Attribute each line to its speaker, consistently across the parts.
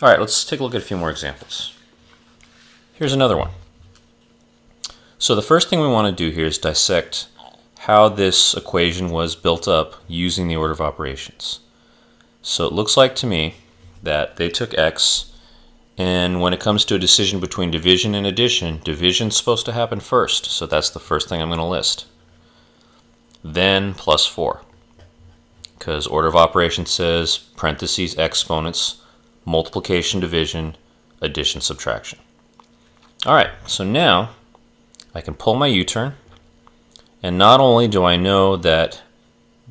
Speaker 1: All right, let's take a look at a few more examples. Here's another one. So the first thing we want to do here is dissect how this equation was built up using the order of operations. So it looks like to me that they took x, and when it comes to a decision between division and addition, division's supposed to happen first, so that's the first thing I'm going to list. Then plus 4, because order of operations says parentheses exponents, multiplication, division, addition, subtraction. Alright, so now I can pull my U-turn, and not only do I know that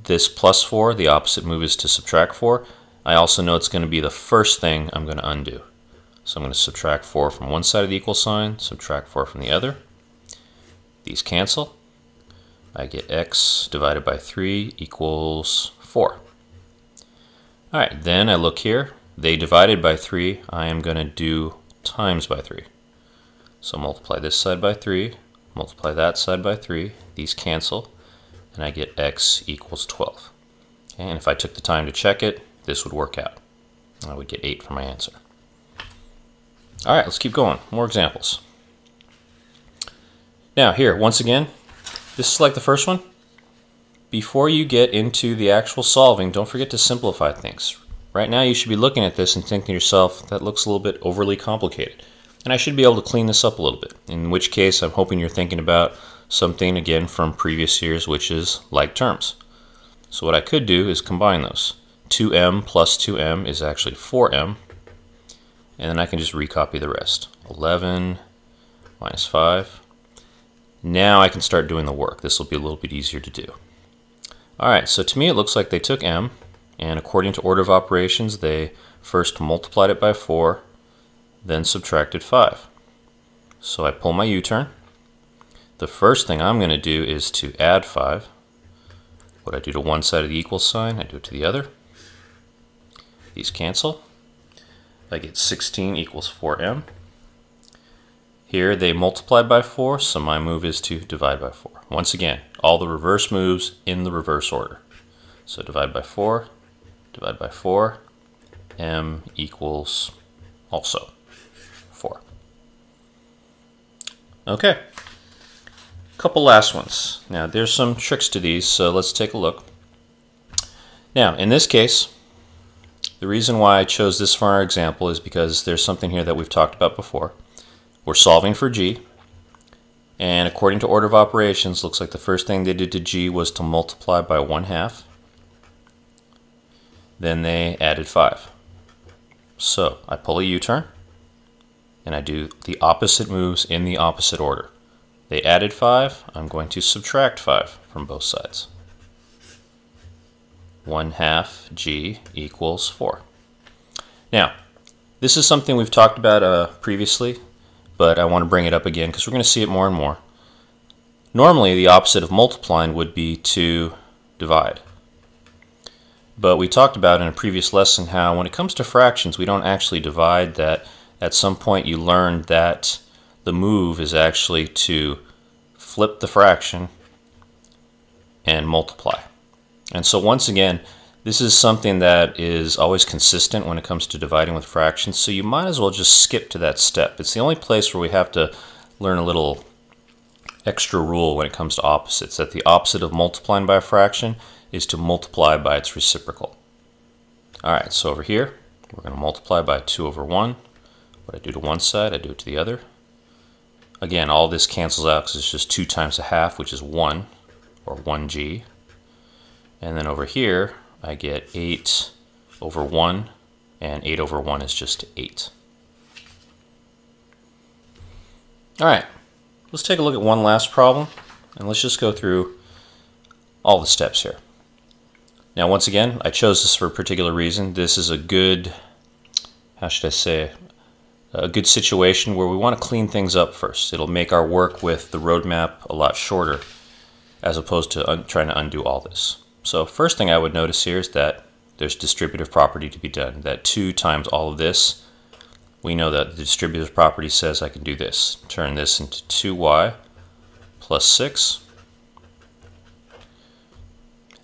Speaker 1: this plus 4, the opposite move is to subtract 4, I also know it's going to be the first thing I'm going to undo. So I'm going to subtract 4 from one side of the equal sign, subtract 4 from the other. These cancel. I get x divided by 3 equals 4. Alright, then I look here. They divided by 3. I am going to do times by 3. So multiply this side by 3, multiply that side by 3. These cancel, and I get x equals 12. Okay, and if I took the time to check it, this would work out. I would get 8 for my answer. Alright, let's keep going. More examples. Now here, once again, this is like the first one. Before you get into the actual solving, don't forget to simplify things. Right now you should be looking at this and thinking to yourself, that looks a little bit overly complicated. And I should be able to clean this up a little bit. In which case, I'm hoping you're thinking about something, again, from previous years, which is like terms. So what I could do is combine those. 2m plus 2m is actually 4m. And then I can just recopy the rest. 11 minus 5. Now I can start doing the work. This will be a little bit easier to do. Alright, so to me it looks like they took m, and according to order of operations, they first multiplied it by 4, then subtracted 5. So I pull my U-turn. The first thing I'm going to do is to add 5. What I do to one side of the equal sign, I do it to the other. These cancel. I get 16 equals 4m. Here they multiplied by 4, so my move is to divide by 4. Once again, all the reverse moves in the reverse order. So divide by 4, m equals also 4. Okay, couple last ones. Now there's some tricks to these, so let's take a look. Now in this case, the reason why I chose this for our example is because there's something here that we've talked about before. We're solving for g, and according to order of operations, looks like the first thing they did to g was to multiply by 1/2. Then they added 5. So I pull a U-turn, and I do the opposite moves in the opposite order. They added 5, I'm going to subtract 5 from both sides. 1/2 g equals 4. Now, this is something we've talked about previously, but I want to bring it up again because we're going to see it more and more. Normally, the opposite of multiplying would be to divide. But we talked about in a previous lesson how when it comes to fractions, we don't actually divide. That at some point you learned that the move is actually to flip the fraction and multiply. And so once again, this is something that is always consistent when it comes to dividing with fractions, so you might as well just skip to that step. It's the only place where we have to learn a little extra rule when it comes to opposites, that the opposite of multiplying by a fraction is to multiply by its reciprocal. Alright, so over here, we're going to multiply by 2/1. What I do to one side, I do it to the other. Again, all this cancels out because it's just 2 times 1/2, which is 1, or 1g. And then over here, I get 8/1, and 8/1 is just 8. Alright, let's take a look at one last problem, and let's just go through all the steps here. Now once again, I chose this for a particular reason. This is a good, how should I say, a good situation where we want to clean things up first. It'll make our work with the roadmap a lot shorter as opposed to trying to undo all this. So first thing I would notice here is that there's distributive property to be done. That 2 times all of this, we know that the distributive property says I can do this. Turn this into 2y plus 6.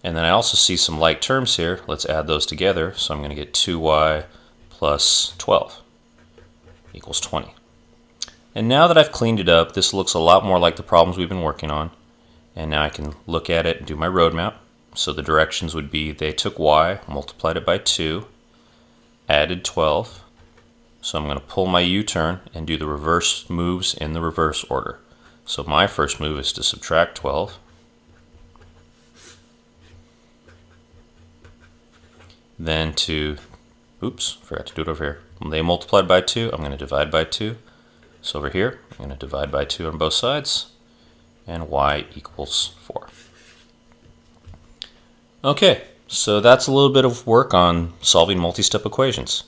Speaker 1: And then I also see some like terms here. Let's add those together. So I'm going to get 2y plus 12 equals 20. And now that I've cleaned it up, this looks a lot more like the problems we've been working on. And now I can look at it and do my roadmap. So the directions would be they took y, multiplied it by 2, added 12. So I'm going to pull my U-turn and do the reverse moves in the reverse order. So my first move is to subtract 12. Then to, oops, forgot to do it over here. When they multiplied by 2, I'm going to divide by 2. So over here, I'm going to divide by 2 on both sides, and y equals 4. Okay, so that's a little bit of work on solving multi-step equations.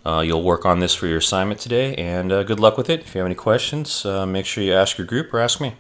Speaker 1: You'll work on this for your assignment today, and good luck with it. If you have any questions, make sure you ask your group or ask me.